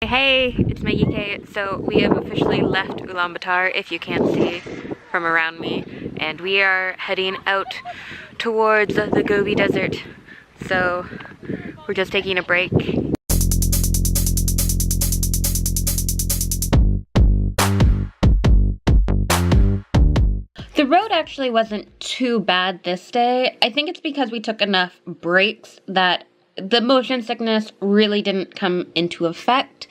Hey, it's Meggie Kay. So we have officially left Ulaanbaatar, if you can't see from around me, and we are heading out towards the Gobi desert. So we're just taking a break. The road actually wasn't too bad this day. I think it's because we took enough breaks that the motion sickness really didn't come into effect.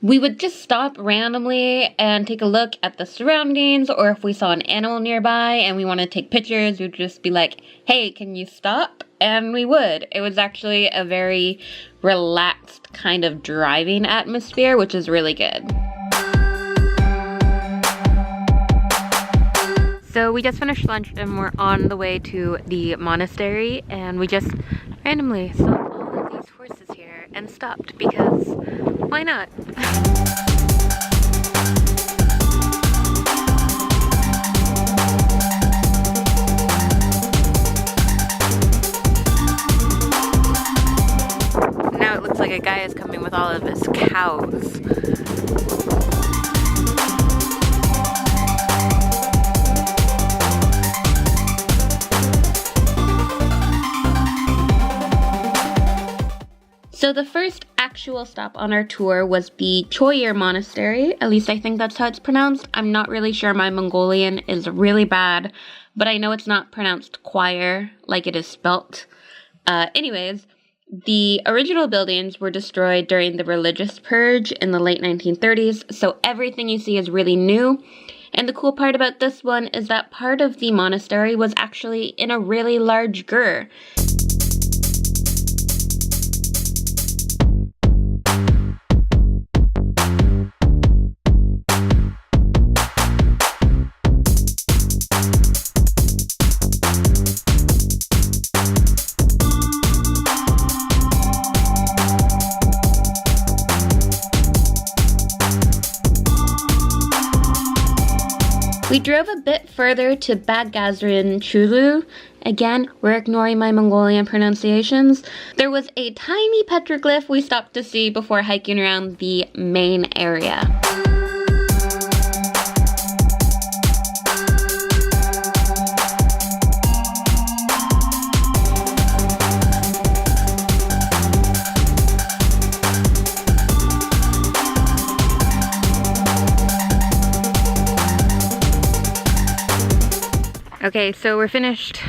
We would just stop randomly and take a look at the surroundings, or if we saw an animal nearby and we want to take pictures, we'd just be like, hey, can you stop? And we would. It was actually a very relaxed kind of driving atmosphere, which is really good. So we just finished lunch and we're on the way to the monastery, and we just randomly saw all of these horses here and stopped because why not? Now it looks like a guy is coming with all of his cows. So the first actual stop on our tour was the Choir Monastery. At least I think that's how it's pronounced. I'm not really sure. My Mongolian is really bad, but I know it's not pronounced choir like it is spelt. Anyways, the original buildings were destroyed during the religious purge in the late 1930s, so everything you see is really new. And the cool part about this one is that part of the monastery was actually in a really large gur. We drove a bit further to Baga Gadriin Chuluu. Again, we're ignoring my Mongolian pronunciations. There was a tiny petroglyph we stopped to see before hiking around the main area. Okay, so we're finished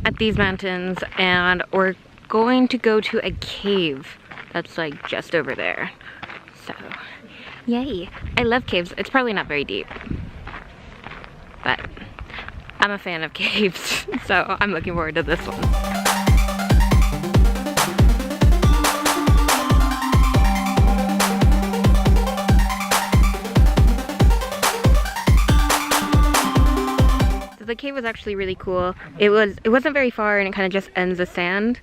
at these mountains and we're going to go to a cave that's like just over there. So, yay. I love caves. It's probably not very deep, but I'm a fan of caves, so I'm looking forward to this one. The cave was actually really cool. It wasn't very far and it kind of just ends the sand,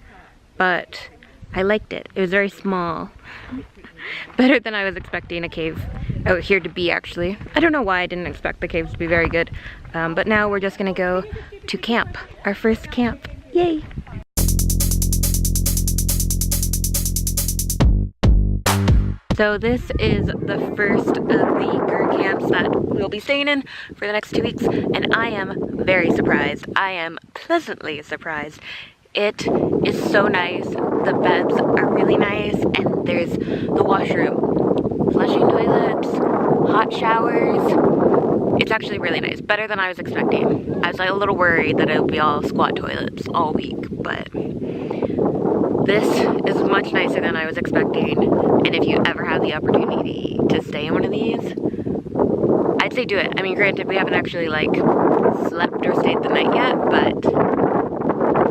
but I liked it. It was very small. Better than I was expecting a cave out here to be, actually. I don't know why I didn't expect the caves to be very good. But now we're just gonna go to camp. Our first camp. Yay! So this is the first of the gur camps that we'll be staying in for the next 2 weeks, and I am very surprised. I am pleasantly surprised. It is so nice. The beds are really nice, and there's the washroom, flushing toilets, hot showers. It's actually really nice, better than I was expecting. I was like a little worried that it would be all squat toilets all week, but this is much nicer than I was expecting, and if you ever have the opportunity to stay in one of these, I'd say do it. I mean, granted, we haven't actually like slept or stayed the night yet, but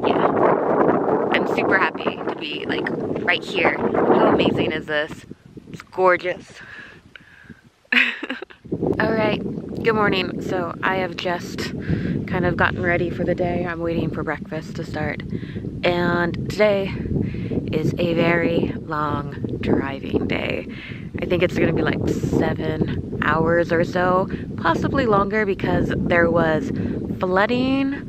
yeah, I'm super happy to be like right here. How amazing is this? It's gorgeous. Alright, good morning. So I have just kind of gotten ready for the day. I'm waiting for breakfast to start, and today is a very long driving day. I think it's gonna be like 7 hours or so, possibly longer, because there was flooding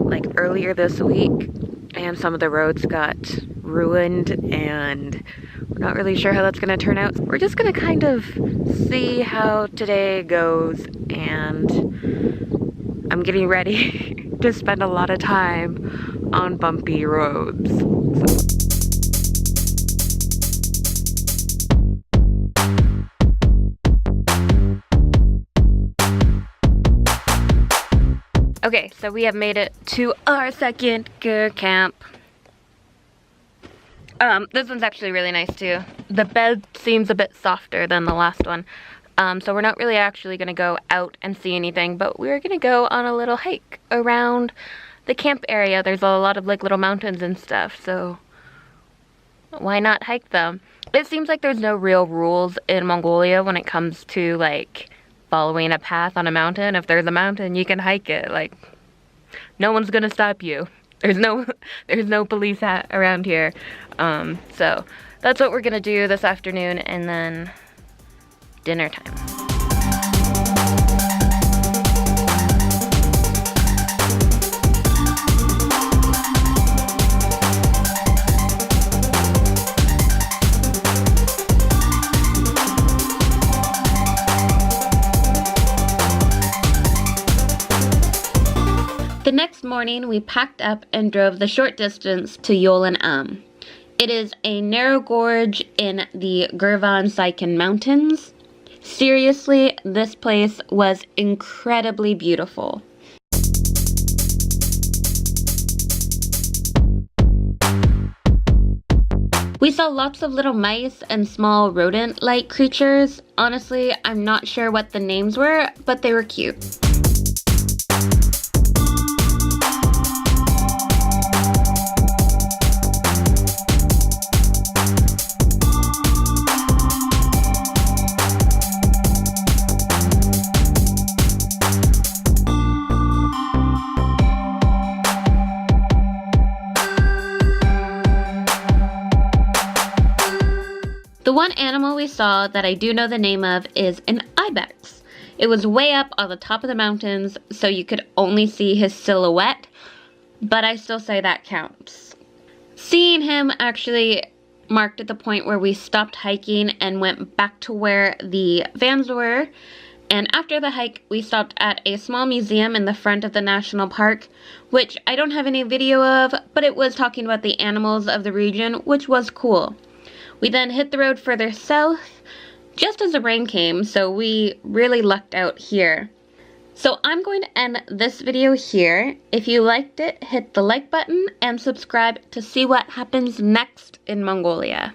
like earlier this week and some of the roads got ruined and Not really sure how that's gonna turn out. We're just gonna kind of see how today goes, and I'm getting ready to spend a lot of time on bumpy roads. Okay, so we have made it to our second Gur camp. This one's actually really nice too. The bed seems a bit softer than the last one. So we're not really actually gonna go out and see anything, but we're gonna go on a little hike around the camp area. There's a lot of like little mountains and stuff, so why not hike them? It seems like there's no real rules in Mongolia when it comes to like following a path on a mountain. If there's a mountain, you can hike it. Like, no one's gonna stop you. There's no police around here. So that's what we're gonna do this afternoon, and then dinner time. The next morning, we packed up and drove the short distance to Yolyn Am. It is a narrow gorge in the Gurvan Saikhan Mountains. Seriously, this place was incredibly beautiful. We saw lots of little mice and small rodent-like creatures. Honestly, I'm not sure what the names were, but they were cute. The one animal we saw that I do know the name of is an ibex. It was way up on the top of the mountains, so you could only see his silhouette, but I still say that counts. Seeing him actually marked at the point where we stopped hiking and went back to where the vans were, and after the hike we stopped at a small museum in the front of the national park, which I don't have any video of, but it was talking about the animals of the region, which was cool. We then hit the road further south just as the rain came, so we really lucked out here. So I'm going to end this video here. If you liked it, hit the like button and subscribe to see what happens next in Mongolia.